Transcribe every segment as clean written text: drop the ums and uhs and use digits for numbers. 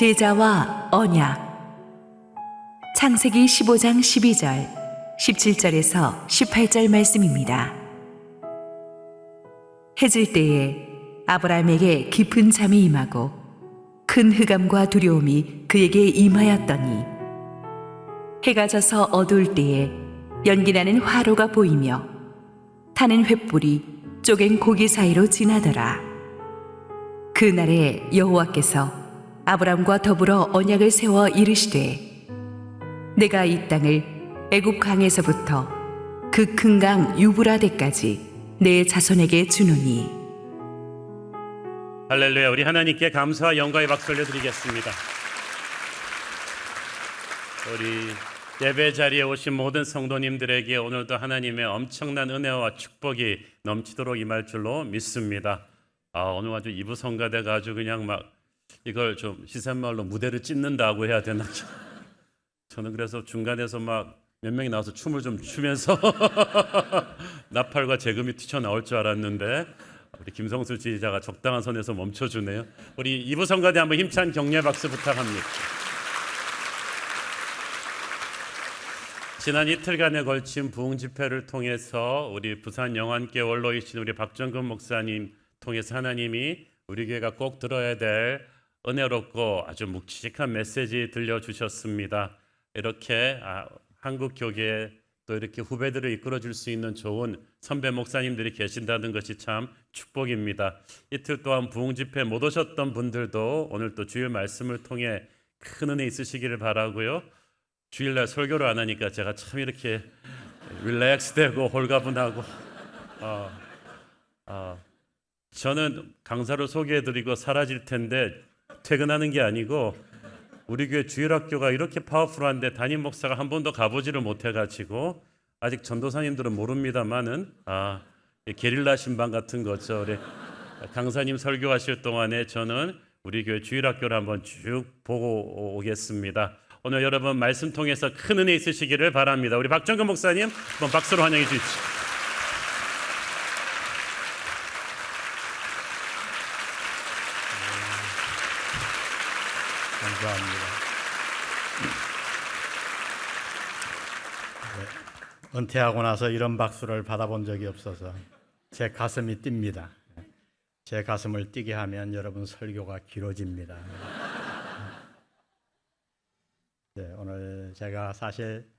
제자와 언약. 창세기 15장 12절, 17절에서 18절 말씀입니다. 해질 때에 아브라함에게 깊은 잠이 임하고 큰 흑암과 두려움이 그에게 임하였더니 해가 져서 어두울 때에 연기나는 화로가 보이며 타는 횃불이 쪼갠 고기 사이로 지나더라. 그날에 여호와께서 아브람과 더불어 언약을 세워 이르시되 내가 이 땅을 애굽 강에서부터 그 큰 강 유브라데까지 내 자손에게 주노니. 할렐루야. 우리 하나님께 감사와 영광의 박수 올려드리겠습니다. 우리 예배 자리에 오신 모든 성도님들에게 오늘도 하나님의 엄청난 은혜와 축복이 넘치도록 임할 줄로 믿습니다. 오늘 아주 이부 성가대가 아주 그냥 막 이걸 좀 시샘말로 무대를 찢는다고 해야 되나? 저는 그래서 중간에서 막 몇 명이 나와서 춤을 좀 추면서 나팔과 재금이 튀쳐나올 줄 알았는데 우리 김성수 지휘자가 적당한 선에서 멈춰주네요. 우리 이부 성가대 한번 힘찬 격려 박수 부탁합니다. 지난 이틀간에 걸친 부흥 집회를 통해서 우리 부산 영안교회 원로이신 우리 박정근 목사님 통해서 하나님이 우리 교회가 꼭 들어야 될 은혜롭고 아주 묵직한 메시지 들려주셨습니다. 이렇게 한국 교계에 또 이렇게 후배들을 이끌어줄 수 있는 좋은 선배 목사님들이 계신다는 것이 참 축복입니다. 이틀 동안 부흥 집회 못 오셨던 분들도 오늘 또 주일 말씀을 통해 큰 은혜 있으시기를 바라고요. 주일날 설교를 안 하니까 제가 참 이렇게 릴렉스되고 홀가분하고 저는 강사를 소개해드리고 사라질 텐데 퇴근하는 게 아니고 우리 교회 주일학교가 이렇게 파워풀한데 담임 목사가 한 번도 가보지를 못해가지고 아직 전도사님들은 모릅니다만은 게릴라 신방 같은 거죠. 우리 강사님 설교하실 동안에 저는 우리 교회 주일학교를 한번 쭉 보고 오겠습니다. 오늘 여러분 말씀 통해서 큰 은혜 있으시기를 바랍니다. 우리 박정근 목사님 한번 박수로 환영해 주십시오. 감사합니다. 은퇴하고 나서 이런 박수를 받아본 적이 없어서 제 가슴이 뜁니다. 제 가슴을 뛰게 하면 여러분 설교가 길어집니다. 네, 오늘 제가 사실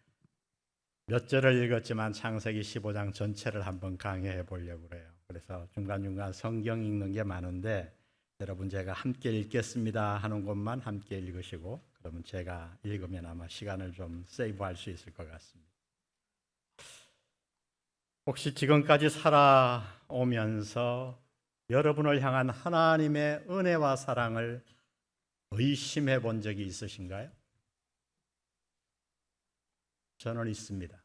몇 절을 읽었지만 창세기 15장 전체를 한번 강의해 보려고 그래요. 그래서 중간중간 성경 읽는 게 많은데 여러분 제가 함께 읽겠습니다 하는 것만 함께 읽으시고 그러면 제가 읽으면 아마 시간을 좀 세이브할 수 있을 것 같습니다. 혹시 지금까지 살아오면서 여러분을 향한 하나님의 은혜와 사랑을 의심해 본 적이 있으신가요? 저는 있습니다.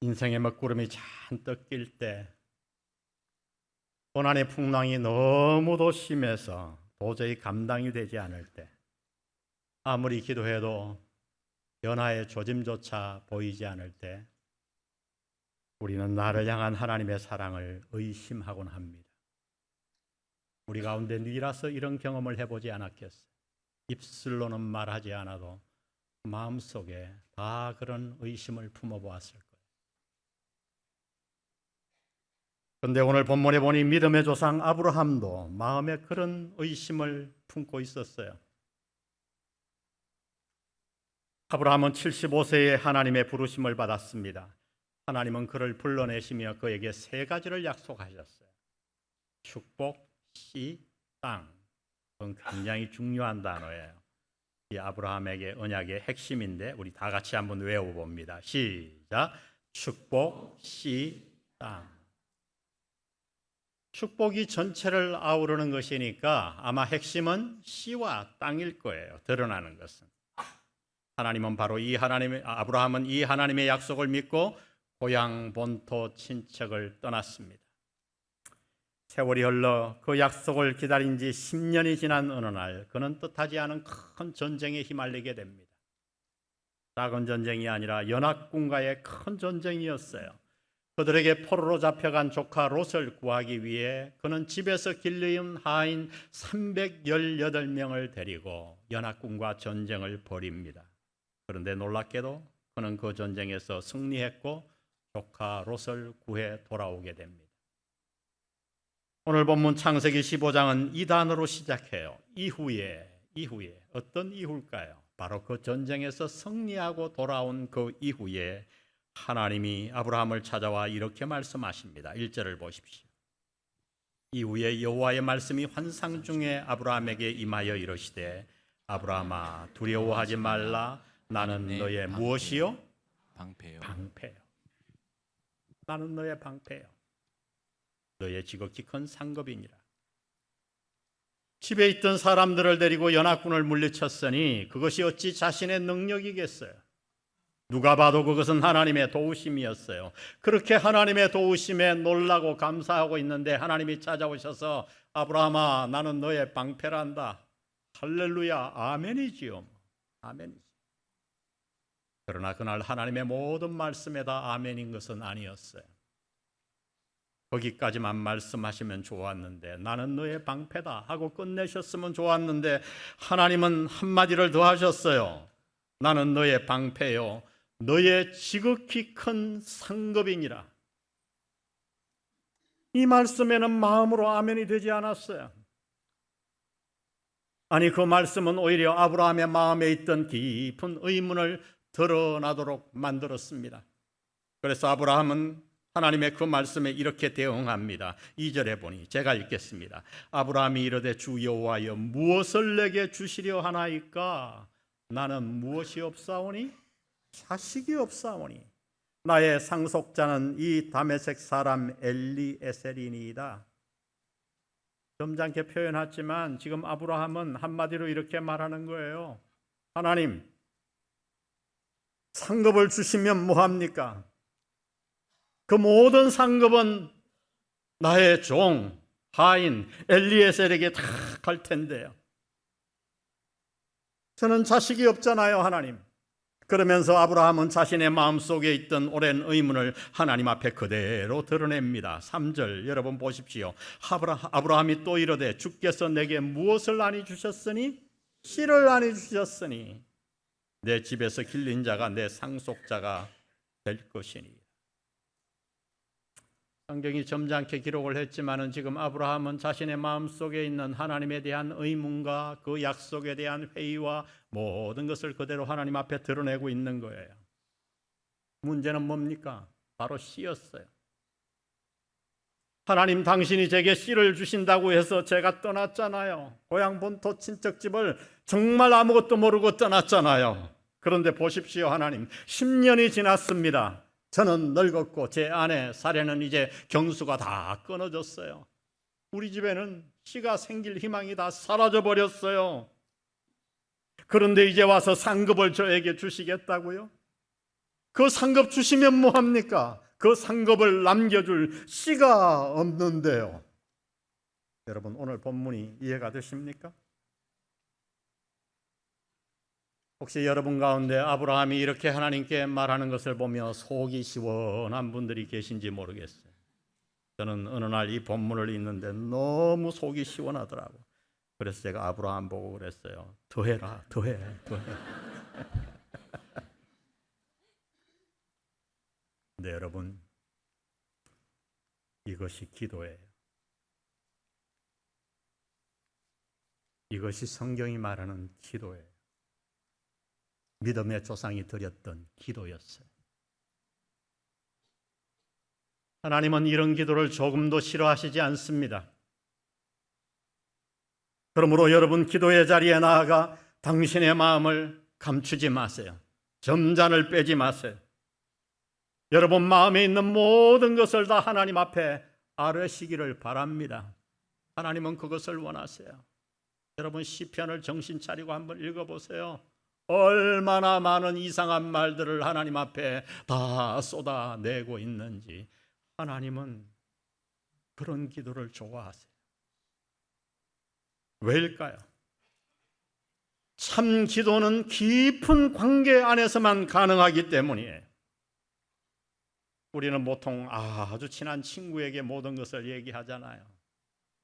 인생의 먹구름이 잔뜩 낄 때 고난의 풍랑이 너무도 심해서 도저히 감당이 되지 않을 때 아무리 기도해도 변화의 조짐조차 보이지 않을 때 우리는 나를 향한 하나님의 사랑을 의심하곤 합니다. 우리 가운데 누구라서 이런 경험을 해보지 않았겠어요? 입술로는 말하지 않아도 마음속에 다 그런 의심을 품어보았을 거예요. 그런데 오늘 본문에 보니 믿음의 조상 아브라함도 마음에 그런 의심을 품고 있었어요. 아브라함은 75세에 하나님의 부르심을 받았습니다. 하나님은 그를 불러내시며 그에게 세 가지를 약속하셨어요. 축복, 씨, 땅. 그건 굉장히 중요한 단어예요. 이 아브라함에게 언약의 핵심인데 우리 다 같이 한번 외워봅니다. 시작. 축복, 씨, 땅. 축복이 전체를 아우르는 것이니까 아마 핵심은 씨와 땅일 거예요. 드러나는 것은. 하나님은 바로 아브라함은 이 하나님의 약속을 믿고 고향 본토 친척을 떠났습니다. 세월이 흘러 그 약속을 기다린 지 10년이 지난 어느 날 그는 뜻하지 않은 큰 전쟁에 휘말리게 됩니다. 작은 전쟁이 아니라 연합군과의 큰 전쟁이었어요. 그들에게 포로로 잡혀간 조카 롯을 구하기 위해 그는 집에서 길리운 하인 318명을 데리고 연합군과 전쟁을 벌입니다. 그런데 놀랍게도 그는 그 전쟁에서 승리했고 조카 롯을 구해 돌아오게 됩니다. 오늘 본문 창세기 15장은 이 단어로 시작해요. 이후에 어떤 이후일까요? 바로 그 전쟁에서 승리하고 돌아온 그 이후에 하나님이 아브라함을 찾아와 이렇게 말씀하십니다. 1절을 보십시오. 이후에 여호와의 말씀이 환상 중에 아브라함에게 임하여 이르시되 아브라함아 두려워하지 말라. 나는 너의 무엇이요? 방패요. 방패요. 나는 너의 방패요. 너의 지극히 큰 상급이니라. 집에 있던 사람들을 데리고 연합군을 물리쳤으니 그것이 어찌 자신의 능력이겠어요? 누가 봐도 그것은 하나님의 도우심이었어요. 그렇게 하나님의 도우심에 놀라고 감사하고 있는데 하나님이 찾아오셔서 아브라함아 나는 너의 방패란다. 할렐루야 아멘이지요. 아멘이지. 그러나 그날 하나님의 모든 말씀에 다 아멘인 것은 아니었어요. 거기까지만 말씀하시면 좋았는데 나는 너의 방패다 하고 끝내셨으면 좋았는데 하나님은 한마디를 더 하셨어요. 나는 너의 방패요 너의 지극히 큰 상급이니라. 이 말씀에는 마음으로 아멘이 되지 않았어요. 아니 그 말씀은 오히려 아브라함의 마음에 있던 깊은 의문을 드러나도록 만들었습니다. 그래서 아브라함은 하나님의 그 말씀에 이렇게 대응합니다. 2절에 보니 제가 읽겠습니다. 아브라함이 이르되 주 여호와여 무엇을 내게 주시려 하나이까? 나는 무엇이 없사오니? 자식이 없사오니 나의 상속자는 이 다메섹 사람 엘리에셀이니이다. 점잖게 표현했지만 지금 아브라함은 한마디로 이렇게 말하는 거예요. 하나님 상급을 주시면 뭐합니까? 그 모든 상급은 나의 종 하인 엘리에셀에게 다 갈 텐데요. 저는 자식이 없잖아요, 하나님. 그러면서 아브라함은 자신의 마음속에 있던 오랜 의문을 하나님 앞에 그대로 드러냅니다. 3절 여러분 보십시오. 아브라함이 또 이르되 주께서 내게 무엇을 아니 주셨으니? 씨를 아니 주셨으니 내 집에서 길린 자가 내 상속자가 될 것이니. 성경이 점잖게 기록을 했지만은 지금 아브라함은 자신의 마음속에 있는 하나님에 대한 의문과 그 약속에 대한 회의와 모든 것을 그대로 하나님 앞에 드러내고 있는 거예요. 문제는 뭡니까? 바로 씨였어요. 하나님 당신이 제게 씨를 주신다고 해서 제가 떠났잖아요. 고향 본토 친척집을 정말 아무것도 모르고 떠났잖아요. 그런데 보십시오, 하나님 10년이 지났습니다. 저는 늙었고 제 아내 사례는 이제 경수가 다 끊어졌어요. 우리 집에는 씨가 생길 희망이 다 사라져 버렸어요. 그런데 이제 와서 상급을 저에게 주시겠다고요? 그 상급 주시면 뭐합니까? 그 상급을 남겨줄 씨가 없는데요. 여러분 오늘 본문이 이해가 되십니까? 혹시 여러분 가운데 아브라함이 이렇게 하나님께 말하는 것을 보며 속이 시원한 분들이 계신지 모르겠어요. 저는 어느 날 이 본문을 읽는데 너무 속이 시원하더라고요. 그래서 제가 아브라함 보고 그랬어요. 더해라, 더해. 근데 여러분 이것이 기도예요. 이것이 성경이 말하는 기도예요. 믿음의 조상이 드렸던 기도였어요. 하나님은 이런 기도를 조금도 싫어하시지 않습니다. 그러므로 여러분 기도의 자리에 나아가 당신의 마음을 감추지 마세요. 점잔을 빼지 마세요. 여러분 마음에 있는 모든 것을 다 하나님 앞에 아뢰시기를 바랍니다. 하나님은 그것을 원하세요. 여러분 시편을 정신 차리고 한번 읽어보세요. 얼마나 많은 이상한 말들을 하나님 앞에 다 쏟아내고 있는지. 하나님은 그런 기도를 좋아하세요. 왜일까요? 참 기도는 깊은 관계 안에서만 가능하기 때문이에요. 우리는 보통 아주 친한 친구에게 모든 것을 얘기하잖아요.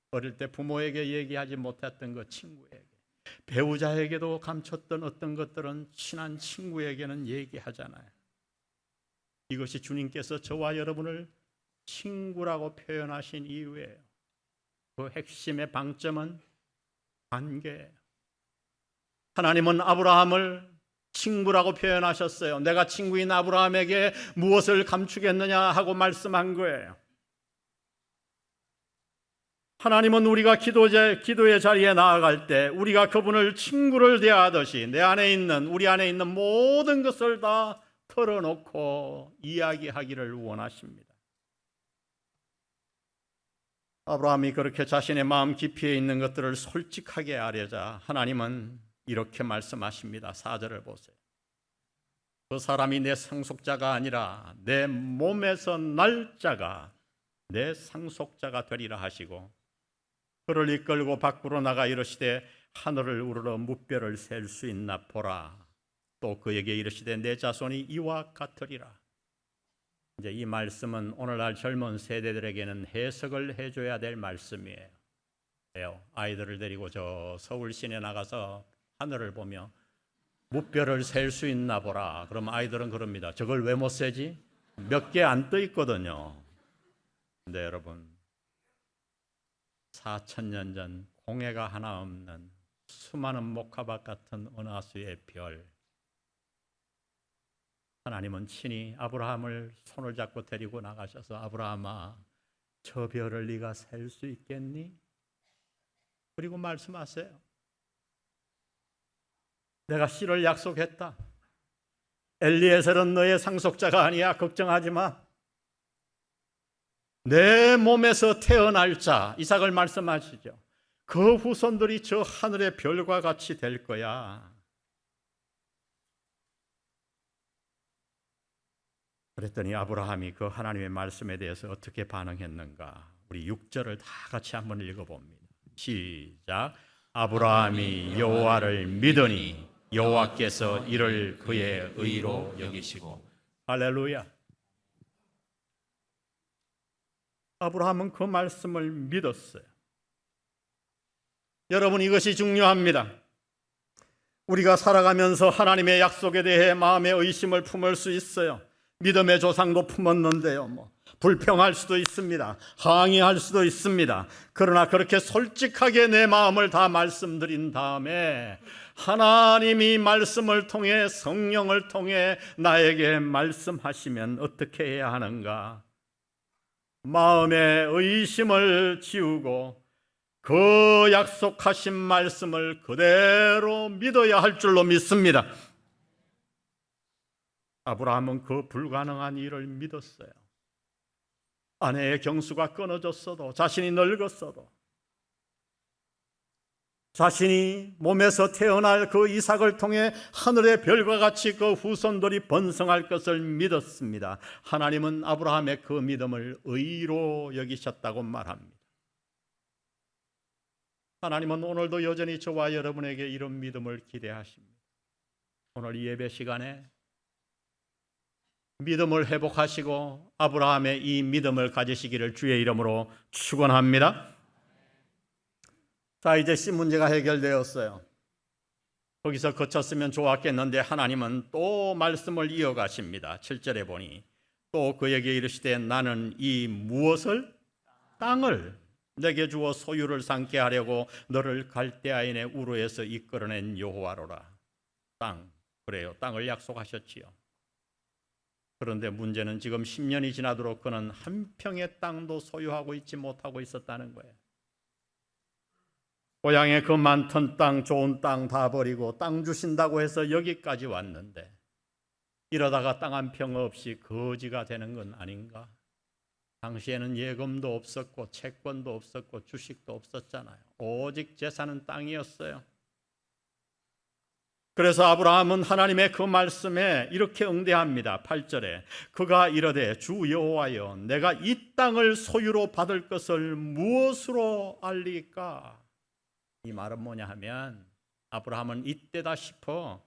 어릴 때 부모에게 얘기하지 못했던 것 친구에게, 배우자에게도 감췄던 어떤 것들은 친한 친구에게는 얘기하잖아요. 이것이 주님께서 저와 여러분을 친구라고 표현하신 이유예요. 그 핵심의 방점은 관계예요. 하나님은 아브라함을 친구라고 표현하셨어요. 내가 친구인 아브라함에게 무엇을 감추겠느냐 하고 말씀한 거예요. 하나님은 우리가 기도의 자리에 나아갈 때 우리가 그분을 친구를 대하듯이 내 안에 있는, 우리 안에 있는 모든 것을 다 털어놓고 이야기하기를 원하십니다. 아브라함이 그렇게 자신의 마음 깊이에 있는 것들을 솔직하게 아뢰자 하나님은 이렇게 말씀하십니다. 4절을 보세요. 그 사람이 내 상속자가 아니라 내 몸에서 날 자가 내 상속자가 되리라 하시고 그를 이끌고 밖으로 나가 이르시되 하늘을 우러러 무뼈를 셀 수 있나 보라. 또 그에게 이르시되 내 자손이 이와 같으리라. 이제 이 말씀은 오늘날 젊은 세대들에게는 해석을 해줘야 될 말씀이에요. 아이들을 데리고 저 서울 시내 나가서 하늘을 보며 무뼈를 셀 수 있나 보라. 그럼 아이들은 그럽니다. 저걸 왜 못 세지? 몇 개 안 떠 있거든요. 근데 여러분 4,000년 전 공해가 하나 없는 수많은 목화밭 같은 은하수의 별, 하나님은 친히 아브라함을 손을 잡고 데리고 나가셔서 아브라함아 저 별을 네가 셀 수 있겠니? 그리고 말씀하세요. 내가 씨를 약속했다. 엘리에셀은 너의 상속자가 아니야. 걱정하지 마. 내 몸에서 태어날 자, 이삭을 말씀하시죠. 그 후손들이 저 하늘의 별과 같이 될 거야. 그랬더니 아브라함이 그 하나님의 말씀에 대해서 어떻게 반응했는가? 우리 6절을 다 같이 한번 읽어봅니다. 시작. 아브라함이 여호와를 믿으니 여호와께서 이를 그의 의로 여기시고. 할렐루야. 아브라함은 그 말씀을 믿었어요. 여러분 이것이 중요합니다. 우리가 살아가면서 하나님의 약속에 대해 마음의 의심을 품을 수 있어요. 믿음의 조상도 품었는데요. 불평할 수도 있습니다. 항의할 수도 있습니다. 그러나 그렇게 솔직하게 내 마음을 다 말씀드린 다음에 하나님이 말씀을 통해 성령을 통해 나에게 말씀하시면 어떻게 해야 하는가? 마음의 의심을 지우고 그 약속하신 말씀을 그대로 믿어야 할 줄로 믿습니다. 아브라함은 그 불가능한 일을 믿었어요. 아내의 경수가 끊어졌어도, 자신이 늙었어도, 자신이 몸에서 태어날 그 이삭을 통해 하늘의 별과 같이 그 후손들이 번성할 것을 믿었습니다. 하나님은 아브라함의 그 믿음을 의로 여기셨다고 말합니다. 하나님은 오늘도 여전히 저와 여러분에게 이런 믿음을 기대하십니다. 오늘 이 예배 시간에 믿음을 회복하시고 아브라함의 이 믿음을 가지시기를 주의 이름으로 축원합니다. 자, 이제 씨 문제가 해결되었어요. 거기서 그쳤으면 좋았겠는데 하나님은 또 말씀을 이어가십니다. 7절에 보니 또 그에게 이르시되 나는 이 무엇을? 땅을 내게 주어 소유를 삼게 하려고 너를 갈대아인의 우르에서 이끌어낸 여호와로라. 땅, 그래요. 땅을 약속하셨지요. 그런데 문제는 지금 10년이 지나도록 그는 한 평의 땅도 소유하고 있지 못하고 있었다는 거예요. 고향에 그 많던 땅, 좋은 땅 다 버리고 땅 주신다고 해서 여기까지 왔는데 이러다가 땅 한 평 없이 거지가 되는 건 아닌가? 당시에는 예금도 없었고 채권도 없었고 주식도 없었잖아요. 오직 재산은 땅이었어요. 그래서 아브라함은 하나님의 그 말씀에 이렇게 응대합니다. 8절에 그가 이르되 주 여호와여 내가 이 땅을 소유로 받을 것을 무엇으로 알리까? 이 말은 뭐냐 하면 아브라함은 이때다 싶어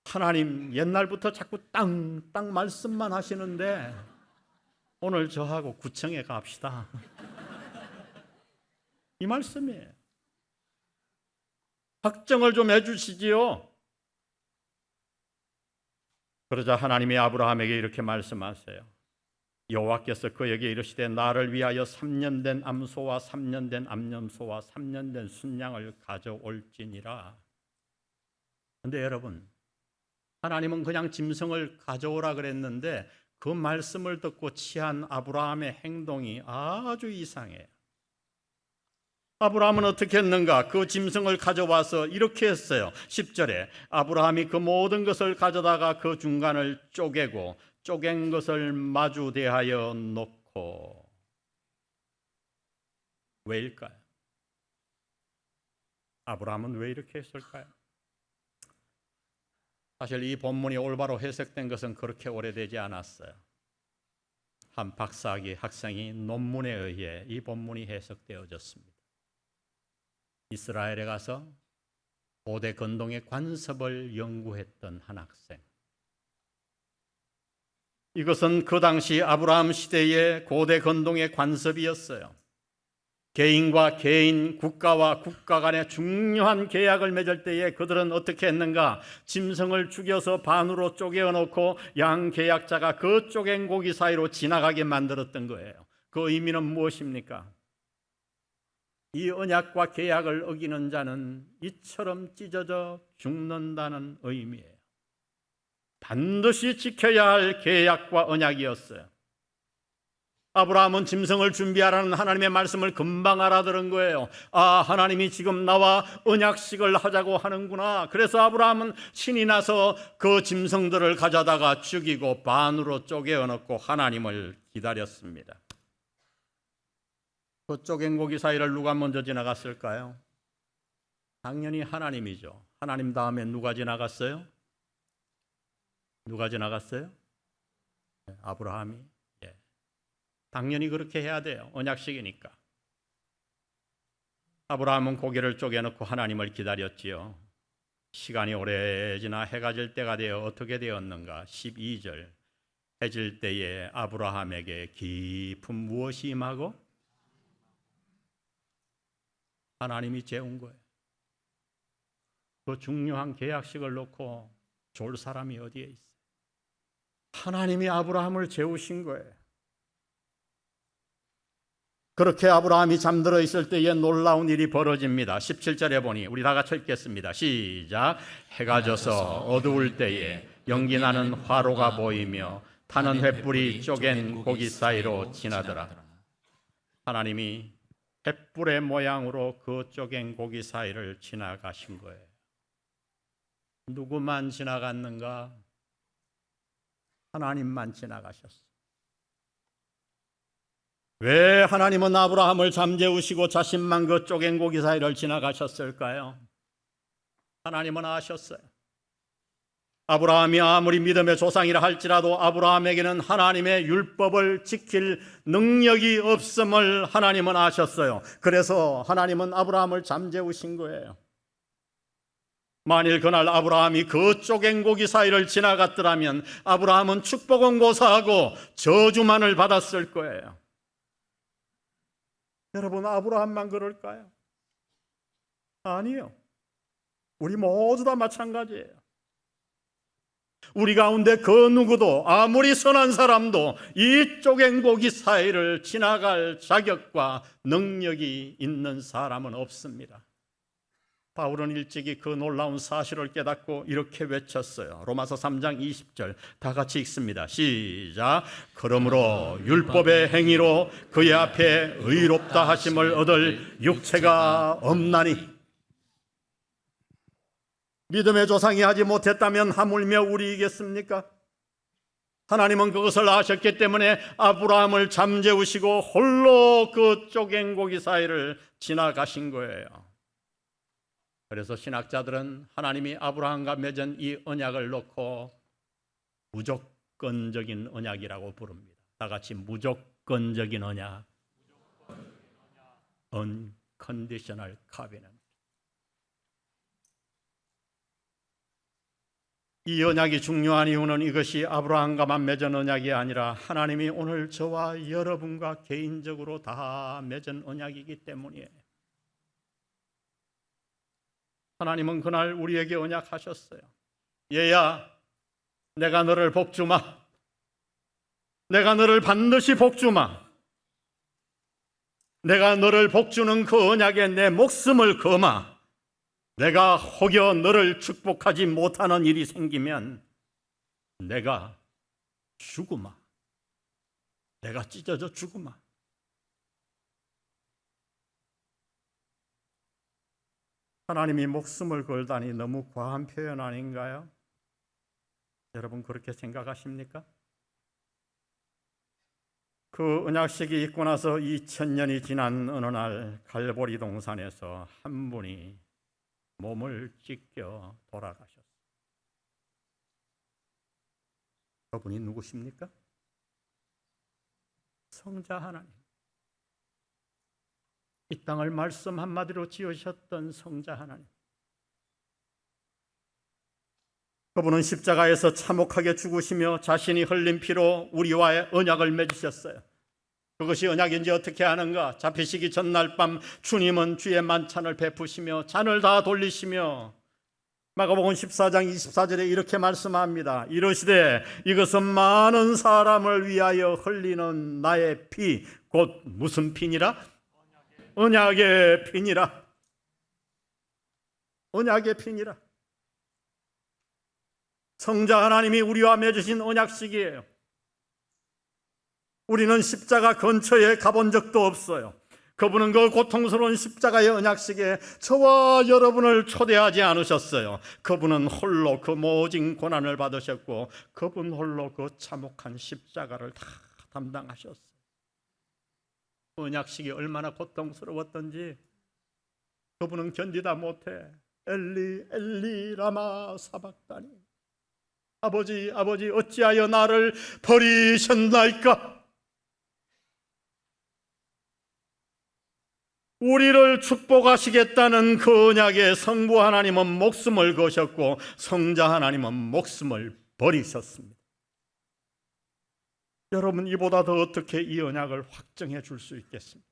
하나님 옛날부터 자꾸 땅 말씀만 하시는데 오늘 저하고 구청에 갑시다. 이 말씀이에요. 확정을 좀 해주시지요. 그러자 하나님이 아브라함에게 이렇게 말씀하세요. 여호와께서 그에게 이르시되 나를 위하여 3년 된 암소와 3년 된 암염소와 3년 된 순양을 가져올지니라. 그런데 여러분, 하나님은 그냥 짐승을 가져오라 그랬는데 그 말씀을 듣고 취한 아브라함의 행동이 아주 이상해요. 아브라함은 어떻게 했는가? 그 짐승을 가져와서 이렇게 했어요. 10절에 아브라함이 그 모든 것을 가져다가 그 중간을 쪼개고 쪼갠 것을 마주 대하여 놓고. 왜일까요? 아브라함은 왜 이렇게 했을까요? 사실 이 본문이 올바로 해석된 것은 그렇게 오래되지 않았어요. 한 박사학위 학생이 논문에 의해 이 본문이 해석되어졌습니다. 이스라엘에 가서 고대 건동의 관습을 연구했던 한 학생. 이것은 그 당시 아브라함 시대의 고대 건동의 관습이었어요. 개인과 개인, 국가와 국가 간의 중요한 계약을 맺을 때에 그들은 어떻게 했는가? 짐승을 죽여서 반으로 쪼개어 놓고 양 계약자가 그 쪼갠 고기 사이로 지나가게 만들었던 거예요. 그 의미는 무엇입니까? 이 언약과 계약을 어기는 자는 이처럼 찢어져 죽는다는 의미예요. 반드시 지켜야 할 계약과 언약이었어요. 아브라함은 짐승을 준비하라는 하나님의 말씀을 금방 알아들은 거예요. 아, 하나님이 지금 나와 언약식을 하자고 하는구나. 그래서 아브라함은 신이 나서 그 짐승들을 가져다가 죽이고 반으로 쪼개어 놓고 하나님을 기다렸습니다. 그 쪼갠 고기 사이를 누가 먼저 지나갔을까요? 당연히 하나님이죠. 하나님 다음에 누가 지나갔어요? 누가 지나갔어요? 아브라함이. 당연히 그렇게 해야 돼요. 언약식이니까. 아브라함은 고개를 쪼개놓고 하나님을 기다렸지요. 시간이 오래 지나 해가 질 때가 되어 어떻게 되었는가? 12절. 해 질 때에 아브라함에게 깊은 무엇이 임하고? 하나님이 재운 거예요. 그 중요한 계약식을 놓고 졸 사람이 어디에 있어요? 하나님이 아브라함을 재우신 거예요. 그렇게 아브라함이 잠들어 있을 때에 놀라운 일이 벌어집니다. 17절에 보니 우리 다 같이 읽겠습니다. 시작. 해가 져서 어두울 때에 연기 나는 화로가 보이며 타는 횃불이 쪼갠 고기 사이로 지나더라. 하나님이 횃불의 모양으로 그 쪼갠 고기 사이를 지나가신 거예요. 누구만 지나갔는가? 하나님만 지나가셨어요. 왜 하나님은 아브라함을 잠재우시고 자신만 그 쪼갠 고기 사이를 지나가셨을까요? 하나님은 아셨어요. 아브라함이 아무리 믿음의 조상이라 할지라도 아브라함에게는 하나님의 율법을 지킬 능력이 없음을 하나님은 아셨어요. 그래서 하나님은 아브라함을 잠재우신 거예요. 만일 그날 아브라함이 그 쪼갠 고기 사이를 지나갔더라면 아브라함은 축복은 고사하고 저주만을 받았을 거예요. 여러분, 아브라함만 그럴까요? 아니요. 우리 모두 다 마찬가지예요. 우리 가운데 그 누구도 아무리 선한 사람도 이 쪼갠 고기 사이를 지나갈 자격과 능력이 있는 사람은 없습니다. 바울은 일찍이 그 놀라운 사실을 깨닫고 이렇게 외쳤어요. 로마서 3장 20절 다 같이 읽습니다. 시작. 그러므로 율법의 행위로 그의 앞에 의롭다 하심을 얻을 육체가 없나니. 믿음의 조상이 하지 못했다면 하물며 우리이겠습니까? 하나님은 그것을 아셨기 때문에 아브라함을 잠재우시고 홀로 그 쪼갠 고기 사이를 지나가신 거예요. 그래서 신학자들은 하나님이 아브라함과 맺은 이 언약을 놓고 무조건적인 언약이라고 부릅니다. 다 같이 무조건적인 언약, unconditional covenant. 이 언약이 중요한 이유는 이것이 아브라함과만 맺은 언약이 아니라 하나님이 오늘 저와 여러분과 개인적으로 다 맺은 언약이기 때문이에요. 하나님은 그날 우리에게 언약하셨어요. 얘야, 내가 너를 복주마. 내가 너를 반드시 복주마. 내가 너를 복주는 그 언약에 내 목숨을 거마. 내가 혹여 너를 축복하지 못하는 일이 생기면 내가 죽으마. 내가 찢어져 죽으마. 하나님이 목숨을 걸다니 너무 과한 표현 아닌가요? 여러분 그렇게 생각하십니까? 그 언약식이 있고 나서 2000년이 지난 어느 날 갈보리 동산에서 한 분이 몸을 찢겨 돌아가셨어요. 그분이 누구십니까? 성자 하나님. 이 땅을 말씀 한마디로 지으셨던 성자 하나님. 그분은 십자가에서 참혹하게 죽으시며 자신이 흘린 피로 우리와의 언약을 맺으셨어요. 그것이 언약인지 어떻게 하는가? 잡히시기 전날 밤 주님은 주의 만찬을 베푸시며 잔을 다 돌리시며 마가복음 14장 24절에 이렇게 말씀합니다. 이르시되 이것은 많은 사람을 위하여 흘리는 나의 피, 곧 무슨 피니라? 언약의 피니라. 언약의 피니라. 성자 하나님이 우리와 맺으신 언약식이에요. 우리는 십자가 근처에 가본 적도 없어요. 그분은 그 고통스러운 십자가의 언약식에 저와 여러분을 초대하지 않으셨어요. 그분은 홀로 그 모진 고난을 받으셨고 그분 홀로 그 참혹한 십자가를 다 담당하셨어요. 언약식이 얼마나 고통스러웠던지 그분은 견디다 못해 엘리 엘리 라마 사박다니, 아버지 아버지 어찌하여 나를 버리셨나이까. 우리를 축복하시겠다는 그 언약에 성부 하나님은 목숨을 거셨고 성자 하나님은 목숨을 버리셨습니다. 여러분 이보다 더 어떻게 이 언약을 확정해 줄 수 있겠습니까?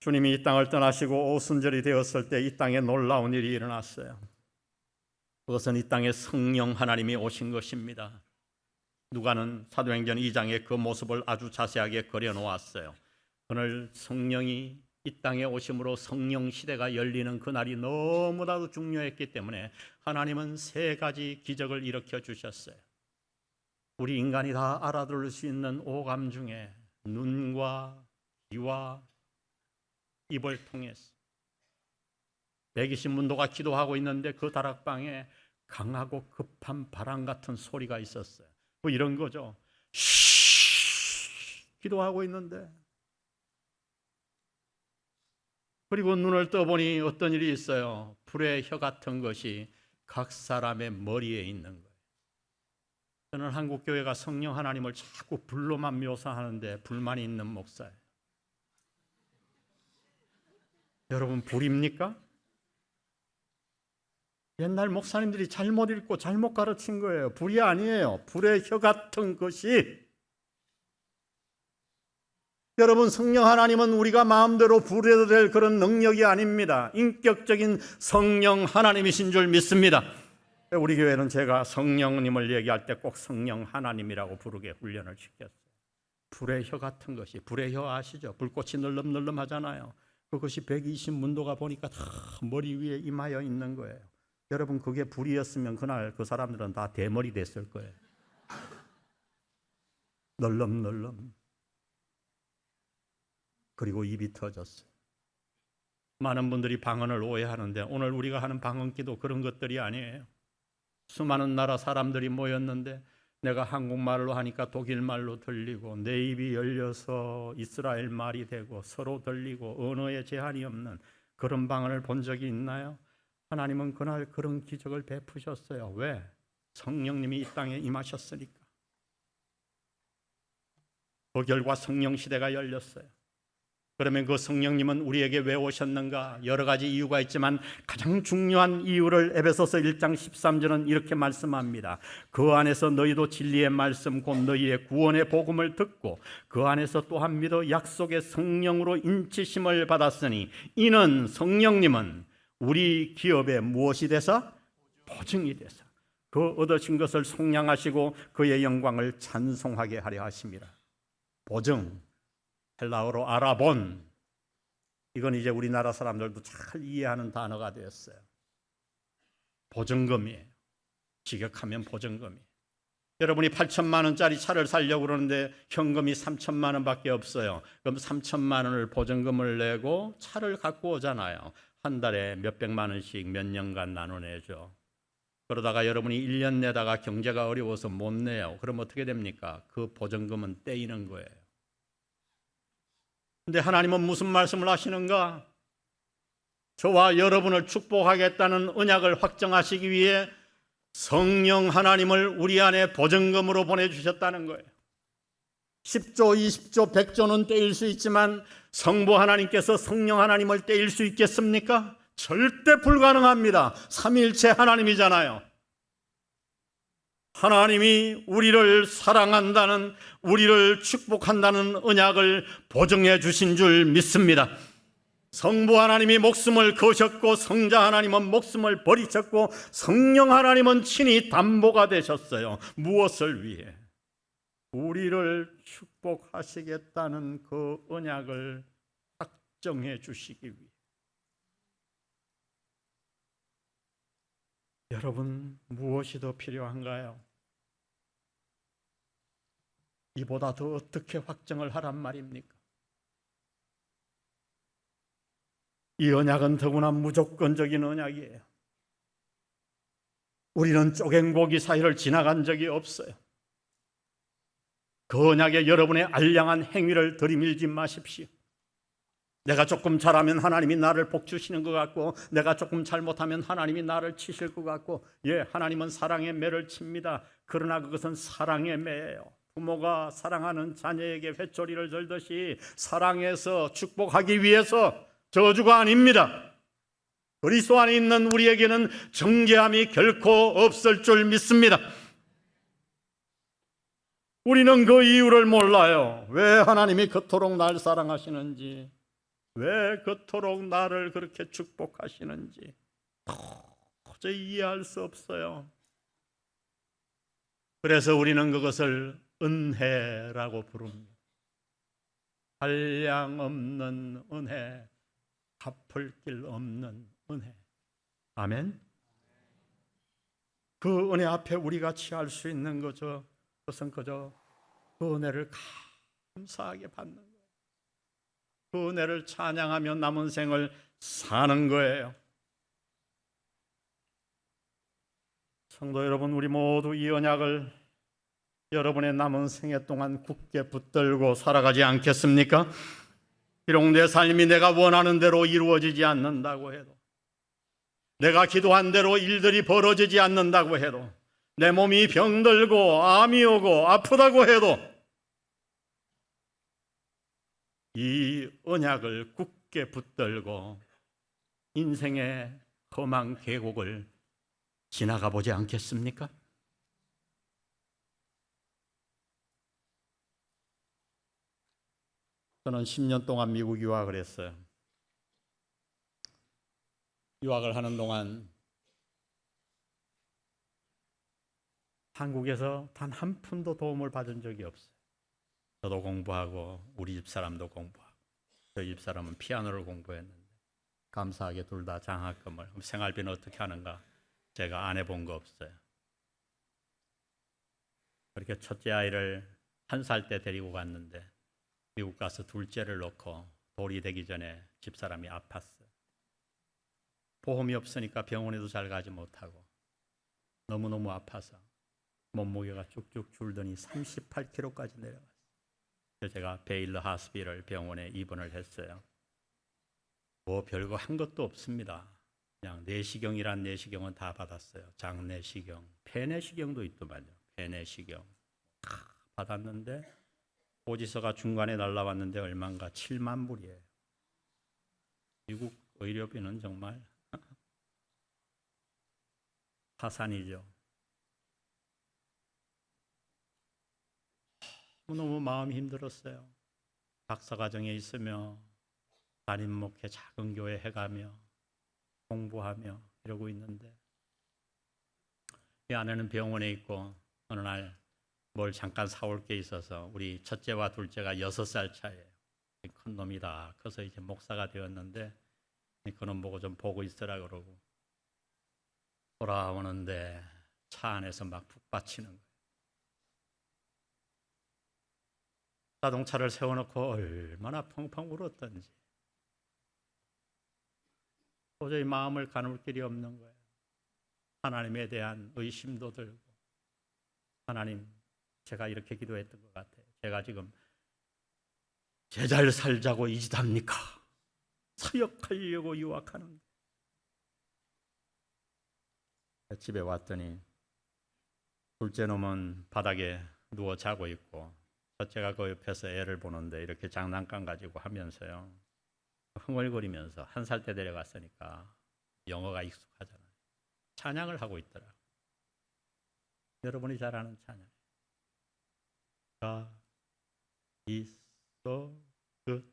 주님이 이 땅을 떠나시고 오순절이 되었을 때 이 땅에 놀라운 일이 일어났어요. 그것은 이 땅에 성령 하나님이 오신 것입니다. 누가는 사도행전 2장에 그 모습을 아주 자세하게 그려놓았어요. 오늘 성령이 이 땅에 오심으로 성령 시대가 열리는 그날이 너무나도 중요했기 때문에 하나님은 3가지 기적을 일으켜 주셨어요. 우리 인간이 다 알아들을 수 있는 오감 중에 눈과 귀와 입을 통해서 120문도가 기도하고 있는데 그 다락방에 강하고 급한 바람 같은 소리가 있었어요. 뭐 이런 거죠. 쉬 기도하고 있는데 그리고 눈을 떠보니 어떤 일이 있어요. 불의 혀 같은 것이 각 사람의 머리에 있는 거예요. 저는 한국교회가 성령 하나님을 자꾸 불로만 묘사하는데 불만이 있는 목사예요. 여러분 불입니까? 옛날 목사님들이 잘못 읽고 잘못 가르친 거예요. 불이 아니에요. 불의 혀 같은 것이. 여러분 성령 하나님은 우리가 마음대로 부려도 될 그런 능력이 아닙니다. 인격적인 성령 하나님이신 줄 믿습니다. 우리 교회는 제가 성령님을 얘기할 때 꼭 성령 하나님이라고 부르게 훈련을 시켰어요. 불의 혀 같은 것이. 불의 혀 아시죠? 불꽃이 널름널름 하잖아요. 그것이 120문도가 보니까 다 머리 위에 임하여 있는 거예요. 여러분 그게 불이었으면 그날 그 사람들은 다 대머리 됐을 거예요. 널름널름. 그리고 입이 터졌어요. 많은 분들이 방언을 오해하는데 오늘 우리가 하는 방언기도 그런 것들이 아니에요. 수많은 나라 사람들이 모였는데 내가 한국말로 하니까 독일말로 들리고 내 입이 열려서 이스라엘 말이 되고 서로 들리고 언어에 제한이 없는 그런 방언을 본 적이 있나요? 하나님은 그날 그런 기적을 베푸셨어요. 왜? 성령님이 이 땅에 임하셨으니까. 그 결과 성령 시대가 열렸어요. 그러면 그 성령님은 우리에게 왜 오셨는가? 여러 가지 이유가 있지만 가장 중요한 이유를 에베소서 1장 13절은 이렇게 말씀합니다. 그 안에서 너희도 진리의 말씀 곧 너희의 구원의 복음을 듣고 그 안에서 또한 믿어 약속의 성령으로 인치심을 받았으니 이는 성령님은 우리 기업에 무엇이 돼서? 보증이 돼서 그 얻으신 것을 속량하시고 그의 영광을 찬송하게 하려 하십니다. 보증, 헬라어로 아라본, 이건 이제 우리나라 사람들도 잘 이해하는 단어가 되었어요. 보증금이에요. 직역하면 보증금이에요. 여러분이 8천만 원짜리 차를 사려고 그러는데 현금이 3천만 원밖에 없어요. 그럼 3천만 원을 보증금을 내고 차를 갖고 오잖아요. 한 달에 몇백만 원씩 몇 년간 나눠내죠. 그러다가 여러분이 1년 내다가 경제가 어려워서 못 내요. 그럼 어떻게 됩니까? 그 보증금은 떼이는 거예요. 근데 하나님은 무슨 말씀을 하시는가? 저와 여러분을 축복하겠다는 언약을 확정하시기 위해 성령 하나님을 우리 안에 보증금으로 보내주셨다는 거예요. 10조, 20조, 100조는 떼일 수 있지만 성부 하나님께서 성령 하나님을 떼일 수 있겠습니까? 절대 불가능합니다. 삼위일체 하나님이잖아요. 하나님이 우리를 사랑한다는, 우리를 축복한다는 언약을 보증해 주신 줄 믿습니다. 성부 하나님이 목숨을 거셨고 성자 하나님은 목숨을 버리셨고 성령 하나님은 친히 담보가 되셨어요. 무엇을 위해? 우리를 축복하시겠다는 그 언약을 확정해 주시기 위해. 여러분, 무엇이 더 필요한가요? 이보다 더 어떻게 확정을 하란 말입니까? 이 언약은 더구나 무조건적인 언약이에요. 우리는 쪼갱보기 사이를 지나간 적이 없어요. 그 언약에 여러분의 알량한 행위를 들이밀지 마십시오. 내가 조금 잘하면 하나님이 나를 복 주시는 것 같고 내가 조금 잘못하면 하나님이 나를 치실 것 같고, 예, 하나님은 사랑의 매를 칩니다. 그러나 그것은 사랑의 매예요. 부모가 사랑하는 자녀에게 회초리를 들듯이 사랑해서 축복하기 위해서 저주가 아닙니다. 그리스도 안에 있는 우리에게는 정죄함이 결코 없을 줄 믿습니다. 우리는 그 이유를 몰라요. 왜 하나님이 그토록 날 사랑하시는지, 왜 그토록 나를 그렇게 축복하시는지 도저히 이해할 수 없어요. 그래서 우리는 그것을 은혜라고 부릅니다. 한량 없는 은혜, 갚을 길 없는 은혜. 아멘. 그 은혜 앞에 우리가 취할 수 있는 그것은 그저 그 은혜를 감사하게 받는 거예요. 그 은혜를 찬양하며 남은 생을 사는 거예요. 성도 여러분, 우리 모두 이 언약을 여러분의 남은 생애 동안 굳게 붙들고 살아가지 않겠습니까? 비록 내 삶이 내가 원하는 대로 이루어지지 않는다고 해도, 내가 기도한 대로 일들이 벌어지지 않는다고 해도, 내 몸이 병들고 암이 오고 아프다고 해도 이 언약을 굳게 붙들고 인생의 험한 계곡을 지나가 보지 않겠습니까? 저는 10년 동안 미국 유학을 했어요. 유학을 하는 동안 한국에서 단 한 푼도 도움을 받은 적이 없어요. 저도 공부하고 우리 집사람도 공부하고, 저희 집사람은 피아노를 공부했는데 감사하게 둘 다 장학금을. 생활비는 어떻게 하는가 제가 안 해본 거 없어요. 그렇게 첫째 아이를 1살 때 데리고 갔는데 미국 가서 둘째를 놓고 돌이 되기 전에 집사람이 아팠어요. 보험이 없으니까 병원에도 잘 가지 못하고 너무너무 아파서 몸무게가 쭉쭉 줄더니 38kg까지 내려갔어요. 그래서 제가 베일러 하스피럴 병원에 입원을 했어요. 뭐 별거 한 것도 없습니다. 그냥 내시경이란 내시경은 다 받았어요. 장내시경, 폐내시경도 있더만요. 폐내시경 다 받았는데 보지서가 중간에 날라왔는데 얼마인가 7만 불이에요. 미국 의료비는 정말 파산이죠. 너무 마음이 힘들었어요. 박사과정에 있으며 담임 목회 작은 교회 해가며 공부하며 이러고 있는데 이 아내는 병원에 있고 어느 날 뭘 잠깐 사올 게 있어서 우리 첫째와 둘째가 6살 차이에요. 큰 놈이다. 커서 이제 목사가 되었는데 그놈 보고 좀 보고 있으라 그러고 돌아오는데 차 안에서 막 푹 받치는 거예요. 자동차를 세워놓고 얼마나 펑펑 울었던지 도저히 마음을 가눌 길이 없는 거예요. 하나님에 대한 의심도 들고 하나님 제가 이렇게 기도했던 것 같아요. 제가 지금 제자를 살자고 이 짓 합니까? 사역하려고 유학하는 집에 왔더니 둘째 놈은 바닥에 누워 자고 있고 첫째가 그 옆에서 애를 보는데 이렇게 장난감 가지고 하면서요 흥얼거리면서 1살 때 데려갔으니까 영어가 익숙하잖아요. 찬양을 하고 있더라고요. 여러분이 잘 아는 찬양. God is so good.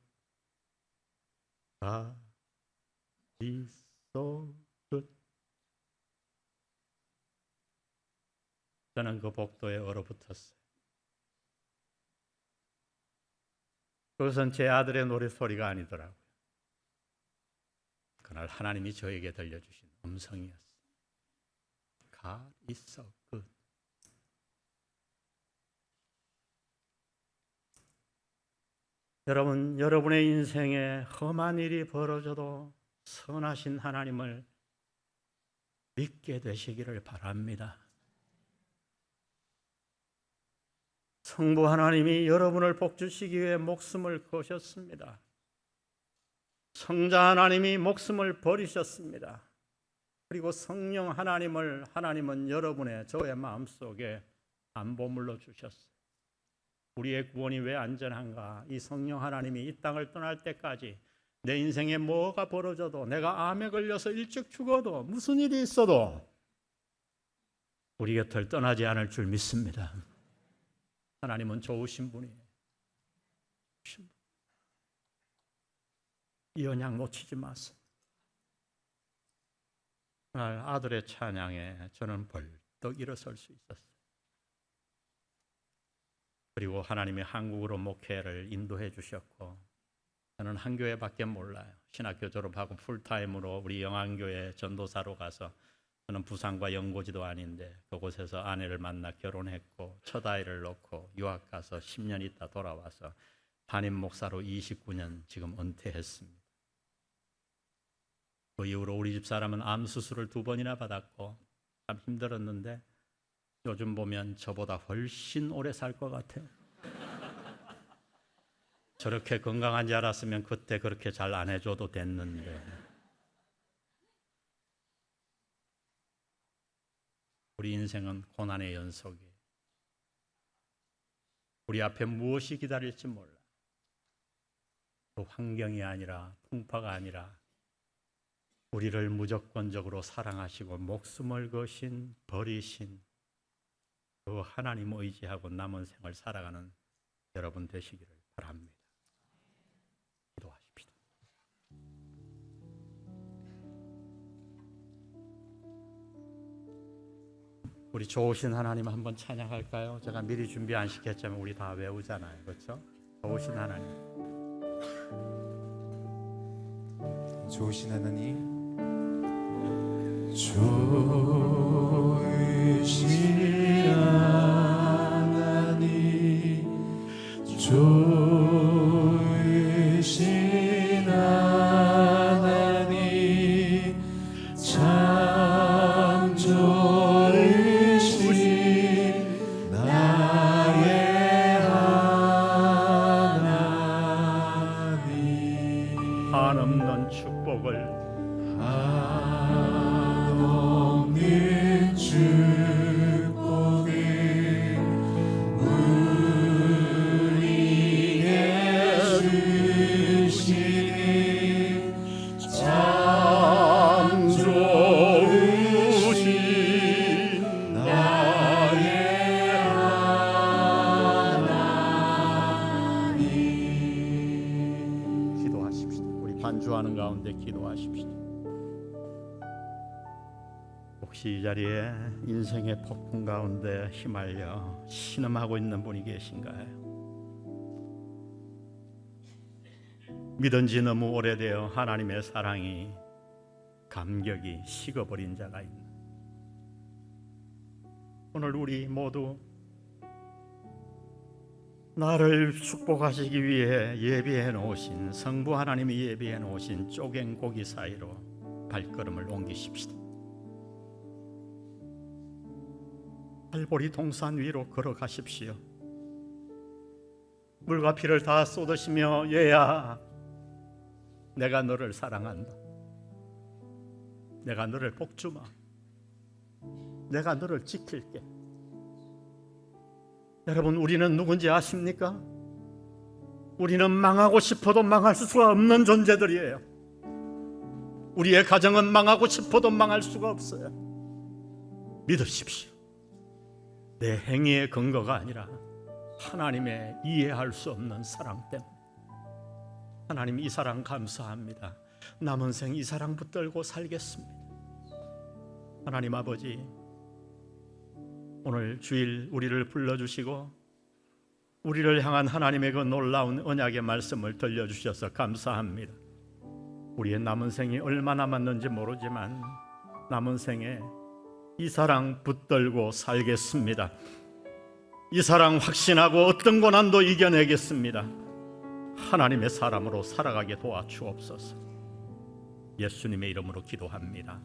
God is so good. 저는 그 복도에 얼어붙었어요. 그것은 제 아들의 노래소리가 아니더라고요. 그날 하나님이 저에게 들려주신 음성이었어요. God is so good. 여러분, 여러분의 인생에 험한 일이 벌어져도 선하신 하나님을 믿게 되시기를 바랍니다. 성부 하나님이 여러분을 복주시기 위해 목숨을 거셨습니다. 성자 하나님이 목숨을 버리셨습니다. 그리고 성령 하나님은 여러분의 저의 마음속에 안보물로 주셨어요. 우리의 구원이 왜 안전한가? 이 성령 하나님이 이 땅을 떠날 때까지 내 인생에 뭐가 벌어져도 내가 암에 걸려서 일찍 죽어도 무슨 일이 있어도 우리 곁을 떠나지 않을 줄 믿습니다. 하나님은 좋으신 분이에요. 이 언약 놓치지 마세요. 그날 아들의 찬양에 저는 벌떡 일어설 수 있었어요. 그리고 하나님이 한국으로 목회를 인도해 주셨고 저는 한 교회밖에 몰라요. 신학교 졸업하고 풀타임으로 우리 영안교회 전도사로 가서 저는 부산과 연고지도 아닌데 그곳에서 아내를 만나 결혼했고 첫 아이를 낳고 유학 가서 10년 있다 돌아와서 담임 목사로 29년 지금 은퇴했습니다. 그 이후로 우리 집 사람은 암 수술을 2번이나 받았고 참 힘들었는데 요즘 보면 저보다 훨씬 오래 살 것 같아요. 저렇게 건강한 줄 알았으면 그때 그렇게 잘 안 해줘도 됐는데 우리 인생은 고난의 연속이에요. 우리 앞에 무엇이 기다릴지 몰라. 그 환경이 아니라 풍파가 아니라 우리를 무조건적으로 사랑하시고 목숨을 거신 버리신 그 하나님 의지하고 남은 생을 살아가는 여러분 되시기를 바랍니다. 기도하십시다. 우리 좋으신 하나님 한번 찬양할까요? 제가 미리 준비 안 시켰지만 우리 다 외우잖아요. 그렇죠? 좋으신 하나님. 좋으신 하나님. 좋으신 하나님, 좋으신 하나님, 참 좋으신 나의 하나님. 한없는 축복을 한없는 축복을 우리에게 간주하는 가운데 기도하십시오. 혹시 이 자리에 인생의 폭풍 가운데 휘말려 신음하고 있는 분이 계신가요? 믿은 지 너무 오래되어 하나님의 사랑이 감격이 식어버린 자가 있나? 오늘 우리 모두 나를 축복하시기 위해 예비해 놓으신 성부 하나님이 예비해 놓으신 쪼갠 고기 사이로 발걸음을 옮기십시다. 발보리 동산 위로 걸어가십시오. 물과 피를 다 쏟으시며 얘야, 내가 너를 사랑한다. 내가 너를 복주마. 내가 너를 지킬게. 여러분, 우리는 누군지 아십니까? 우리는 망하고 싶어도 망할 수가 없는 존재들이에요. 우리의 가정은 망하고 싶어도 망할 수가 없어요. 믿으십시오. 내 행위의 근거가 아니라 하나님의 이해할 수 없는 사랑 때문에. 하나님, 이 사랑 감사합니다. 남은 생 이 사랑 붙들고 살겠습니다. 하나님 아버지, 오늘 주일 우리를 불러주시고 우리를 향한 하나님의 그 놀라운 언약의 말씀을 들려주셔서 감사합니다. 우리의 남은 생이 얼마 남았는지 모르지만 남은 생에 이 사랑 붙들고 살겠습니다. 이 사랑 확신하고 어떤 고난도 이겨내겠습니다. 하나님의 사람으로 살아가게 도와주옵소서. 예수님의 이름으로 기도합니다.